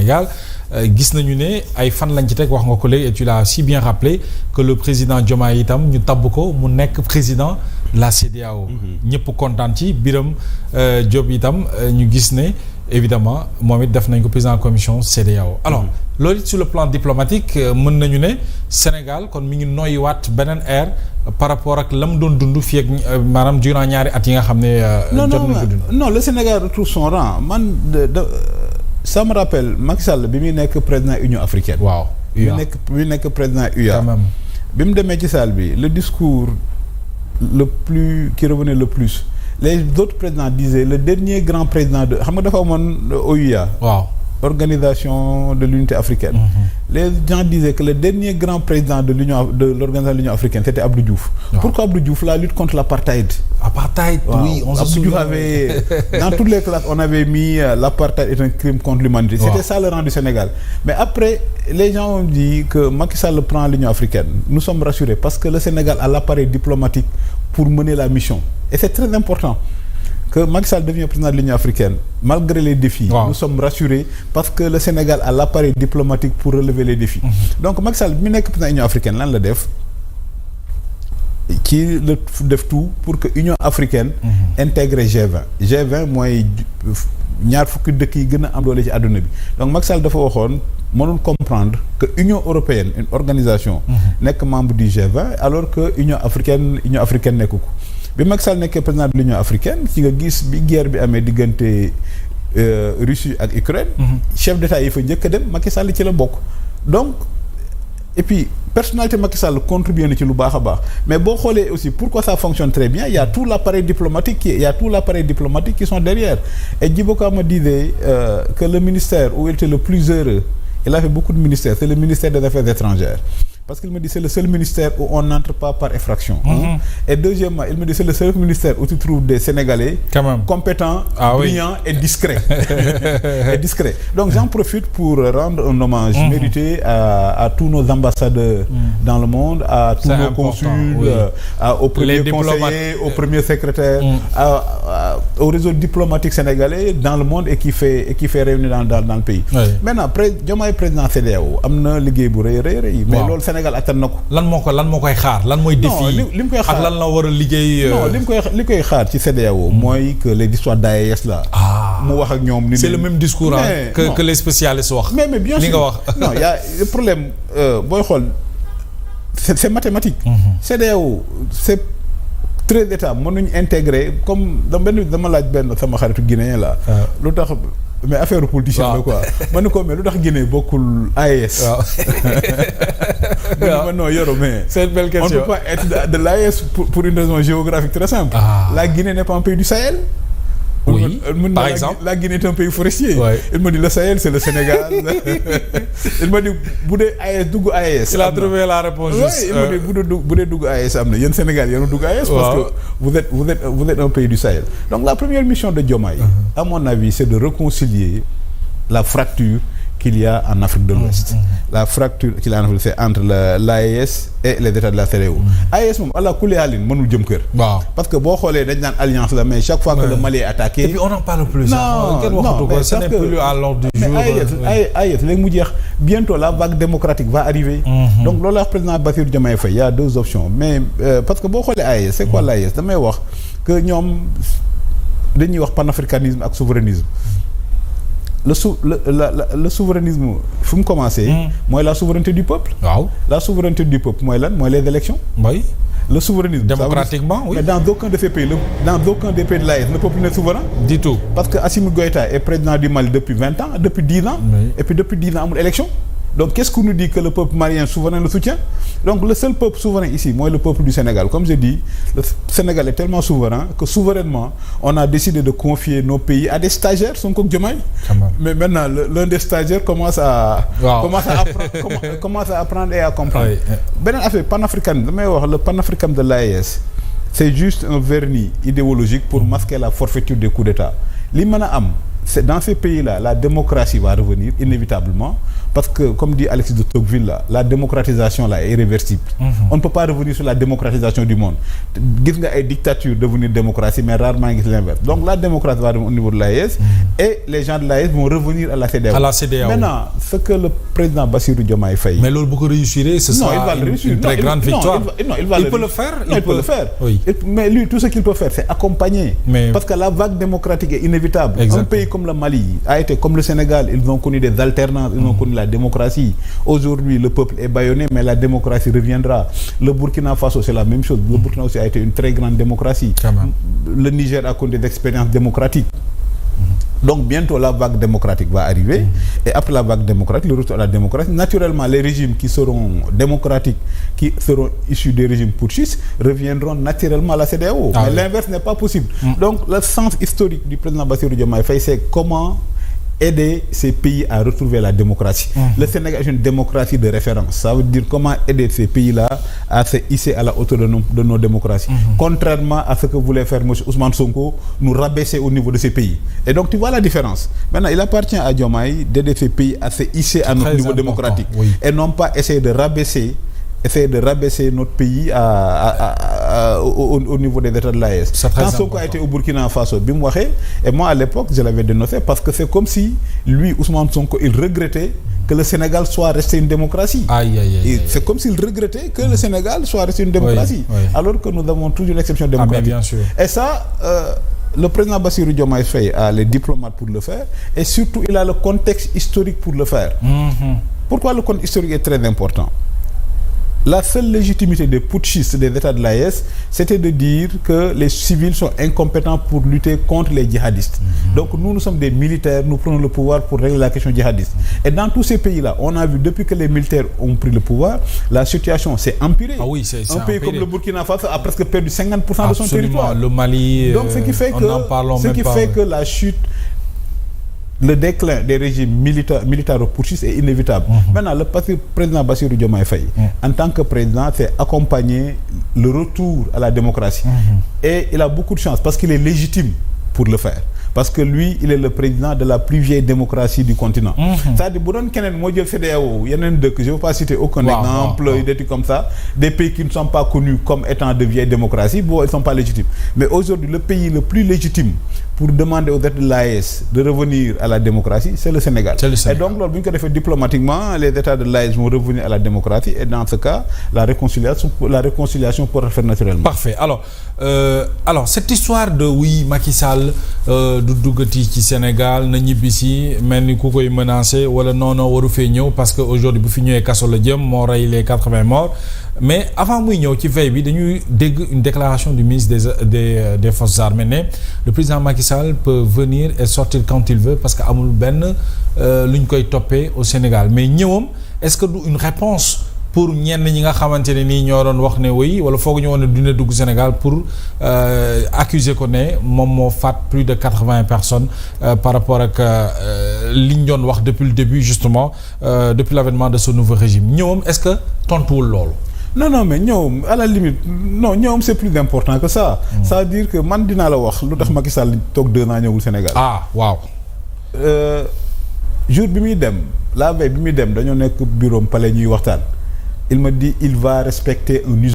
Sénégal gis nañu ne ay fan lañ ci teg wax nga ko léegi et tu l'as si bien rappelé que le président Diomaye itam ñu tabb ko mu nekk président de la CEDEAO. ñëpp kontaan ci Birame Diop itam ñu gis ne évidemment moom it def nañ ko président commission CEDEAO. alors loolu it sur le plan diplomatique mën nañu ne Sénégal kon mi ngi noyyiwaat beneen ère par rapport ak la mu doon dund fii ak maanaam durant ñaari at yi nga xam ne. jot nañ ko dund non le Sénégal retrouve son rang man ça me rappelle Macky Sall bi muy nekk président Union africaine. waaw bi muy nekk président UA. quand même bi mu demee ci salle bi le discours le plus qui revenait le plus les autres présidents disaient le dernier grand président de xam nga dafa amoon OUA. waaw. Organisation de l'unité africaine. Les gens disaient que le dernier grand président de l'organisation de l'Union africaine c'était Abdou Diouf. Pourquoi Abdou Diouf? La lutte contre l'apartheid. Oui, on se souvient. Abdou Diouf avait dans toutes les classes on avait mis l'apartheid est un crime contre l'humanité. C'était ça le rang du Sénégal. Mais après les gens ont dit que Macky Sall prend l'Union africaine. Nous sommes rassurés parce que le Sénégal a l'appareil diplomatique pour mener la mission. Et c'est très important que Macky Sall devient président de l'Union africaine, malgré les défis, nous sommes rassurés parce que le Sénégal a l'appareil diplomatique pour relever les défis. Donc Macky Sall bi nekk président de l'Union africaine lan la def ci la def tout pour que Union africaine intègre G20. G20 mooy ñaar fukki dëkk yi gën a am doole ci àdduna bi. Donc Macky Sall dafa waxoon mënul comprendre que Union européenne une organisation nekk membre du G20 alors que Union africaine nekku ko. bi Macky Sall nekkee président de l'Union africaine ci nga gis bi guerre bi amee diggante Russie ak Ukraine. chef d'État yi fa njëkk a dem Macky Sall ci la bokk. donc et puis personnalité Macky Sall contribué na ci lu baax a baax mais boo xoolee aussi pourquoi ça fonctionne très bien il y a tout l'appareil diplomatique qui sont derrière. Et Djibo Ka me disait que le ministère où il était le plus heureux, il a fait beaucoup de ministères, c'est le ministère des Affaires étrangères. Parce qu'il me dit c'est le seul ministère où on n'entre pas par effraction. Et deuxièmement, il me dit c'est le seul ministère où tu trouves des Sénégalais compétents, brillants et discrets. Donc j'en profite pour rendre un hommage mérité à tous nos ambassadeurs dans le monde, à tous nos consuls, aux premiers conseillers, aux premiers secrétaires, au réseau diplomatique sénégalais dans le monde et qui fait réunir dans le pays. Maintenant, Diomaye président CEDEAO am na liggéey bu rëy mais loolu Sénégal attan na ko. lan moo koy xaar lan mooy défi li mu koy xaar ak lan la war a liggéey. non li koy xaar ci CEDEAO mooy que les histoires d'AES là. mu wax ak ñoom. c'est le même discours que les spécialistes wax. mais bien sûr li nga wax. non y a le problème booy xool c'est mathématique. CEDEAO c'est 13 États mënuñ intégrer comme dama laaj benn sama xaritu guinéen la. lu tax. mais affaire politicien la quoi. ma ne ko mais lu tax Guinée bokkul AES. waaw non yoro mais. c'est une belle question. On ne peut pas être de l'AES pour une raison géographique très simple. La Guinée n'est pas un pays du Sahel. Oui, par exemple. La Guinée est un pays forestier. Il me dit le Sahel c'est le Sénégal. Il me dit bu dee AES dugg AES. Il a trouvé la réponse juste. Il me dit bu dee dugg AES am na yéen Sénégal yéen a dugg AES. parce que vous êtes un pays du Sahel. Donc la première mission de Diomaye, à mon avis, c'est de réconcilier la fracture qu'il y a en Afrique de l'Ouest. La fracture qu'il y a en Afrique, c'est entre l'AES et les États de la CEDEAO. AES moom ala kulli haalin mënul jëm kër. Parce que boo xoolee dañ naan alliance la mais chaque fois que le Mali est attaqué. Et puis on en parle plus. Non mais ce n'est plus à l'ordre du jour. AES léegi mu jeex bientôt la vague démocratique va arriver. Donc loolu la président Bassirou Diomaye Faye, il y a deux options mais parce que boo xoolee AES c'est quoi l'AES damay wax que ñoom dañuy wax panafricanisme ak souverainisme. Le souverainisme fu mu commencé. mooy la souveraineté du peuple. La souveraineté du peuple mooy lan mooy les élections. Le souverainisme démocratiquement oui. Mais dans aucun de ces pays dans aucun des pays de l'AES le peuple n'est souverain. Du tout. Parce que Assimi Goïta est président du Mali depuis 20 ans depuis 10 ans. Et puis depuis 10 ans amul élection. Donc qu'est-ce qu'on nous dit que le peuple malien souverain le soutient? Donc le seul peuple souverain ici, moi le peuple du Sénégal. Comme je dis, le Sénégal est tellement souverain que souverainement, on a décidé de confier nos pays à des stagiaires, son comme Diomaye. Mais maintenant, l'un des stagiaires commence à apprendre et à comprendre. Benen affaire panafricaine, le panafricanisme de l'AES, c'est juste un vernis idéologique pour masquer la forfaiture des coups d'État. Li mën a am, c'est dans ces pays-là, la démocratie va revenir inévitablement parce que comme dit Alexis de Tocqueville là, la démocratisation là est irréversible. On ne peut pas revenir sur la démocratisation du monde. Gis nga ay dictature devenir démocratie mais rarement gis l'inverse. Donc la démocratie va au niveau de l'AES et les gens de l'AES vont revenir à la CEDEAO. À la CEDEAO. Maintenant, ce que le président Bassirou Diomaye Faye. Mais loolu bu ko réussir ce sera une très grande victoire. Il peut le faire. Il peut le faire. Oui. Mais lui, tout ce qu'il peut faire, c'est accompagner. Parce que la vague démocratique est inévitable. Exactement. Un pays comme le Mali a été comme le Sénégal, ils ont connu des alternances, ils ont connu la démocratie. Aujourd'hui, le peuple est bâillonné, mais la démocratie reviendra. Le Burkina Faso, c'est la même chose. Le Burkina Faso a été une très grande démocratie. Le Niger a connu des expériences démocratiques. Donc bientôt la vague démocratique va arriver et après la vague démocratique, le retour à la démocratie, naturellement les régimes qui seront démocratiques, qui seront issus des régimes putschistes, reviendront naturellement à la CEDEAO. Mais l'inverse n'est pas possible. Donc le sens historique du président Bassirou Diomaye Faye, c'est comment aider ces pays à retrouver la démocratie. Le Sénégal est une démocratie de référence. Ça veut dire comment aider ces pays-là à se hisser à la hauteur de nos démocraties. Contrairement à ce que voulait faire M. Ousmane Sonko, nous rabaisser au niveau de ces pays. Et donc tu vois la différence. Maintenant, il appartient à Diomaye d'aider ces pays à se hisser à notre niveau démocratique. Et non pas essayer de rabaisser notre pays au niveau des États de l'AES. Quand Sonko a été au Burkina Faso, et moi à l'époque je l'avais dénoncé parce que c'est comme si lui, Ousmane Sonko, il regrettait que le Sénégal soit resté une démocratie. C'est comme s'il regrettait que le Sénégal soit resté une démocratie. Alors que nous avons toujours une exception démocratique. Bien sûr. Et ça, le président Bassirou Diomaye Faye a les diplomates pour le faire et surtout il a le contexte historique pour le faire. Pourquoi le contexte historique est très important? La seule légitimité des putschistes des États de l'AES, c'était de dire que les civils sont incompétents pour lutter contre les djihadistes. Donc nous sommes des militaires, nous prenons le pouvoir pour régler la question djihadiste. Et dans tous ces pays-là, on a vu depuis que les militaires ont pris le pouvoir, la situation s'est empirée. Un pays comme le Burkina Faso a presque perdu 50% de son territoire. Le Mali, donc ce qui fait que la chute, le déclin des régimes militaro-putschistes est inévitable. Maintenant, le président Bassirou Diomaye Faye, en tant que président, c'est accompagner le retour à la démocratie. Et il a beaucoup de chance parce qu'il est légitime pour le faire. Parce que lui, il est le président de la plus vieille démocratie du continent. C'est-à-dire, je ne veux pas citer aucun exemple, des trucs comme ça, des pays qui ne sont pas connus comme étant de vieilles démocraties, ils ne sont pas légitimes. Mais aujourd'hui, le pays le plus légitime pour demander aux États de l'AES de revenir à la démocratie, c'est le Sénégal. Et donc, lorsqu'on le fait diplomatiquement, les États de l'AES vont revenir à la démocratie et dans ce cas, la réconciliation pourra faire naturellement. Parfait. Alors cette histoire de Macky Sall du duggati ci Sénégal na ñibbisi mel ni ku koy menacé wala non waru fee ñëw parce que aujourd'hui bu fi ñëwee kaso la jëm moo rey les 80 morts mais avant muy ñëw ci veille bi dañuy dégg une déclaration du ministre des forces armées ne le président Macky Sall peut venir et sortir quand il veut parce que amul benn lu ñu koy toppee au Sénégal mais ñëwam est-ce que du une réponse pour ñenn ñi nga xamante ne nii ñoo doon wax ne oui wala foog ñu woon ne dina dugg Sénégal pour accuser ko ne moom moo faat plus de 80 personnes par rapport ak li ñu doon wax depuis le début justement depuis l'avènement de ce nouveau régime ñëwam est-ce que tontuwul loolu. Non mais ñoom à la limite non ñoom c'est plus important que ça. Ça veut dire que man dinaa la wax lu tax Macky Sall toog 2 ans ñëwul Sénégal. Waaw. Jour bi muy dem la veille bi muy dem dañoo nekk bureau palais ñuy waxtaan. Il me dit il va respecter un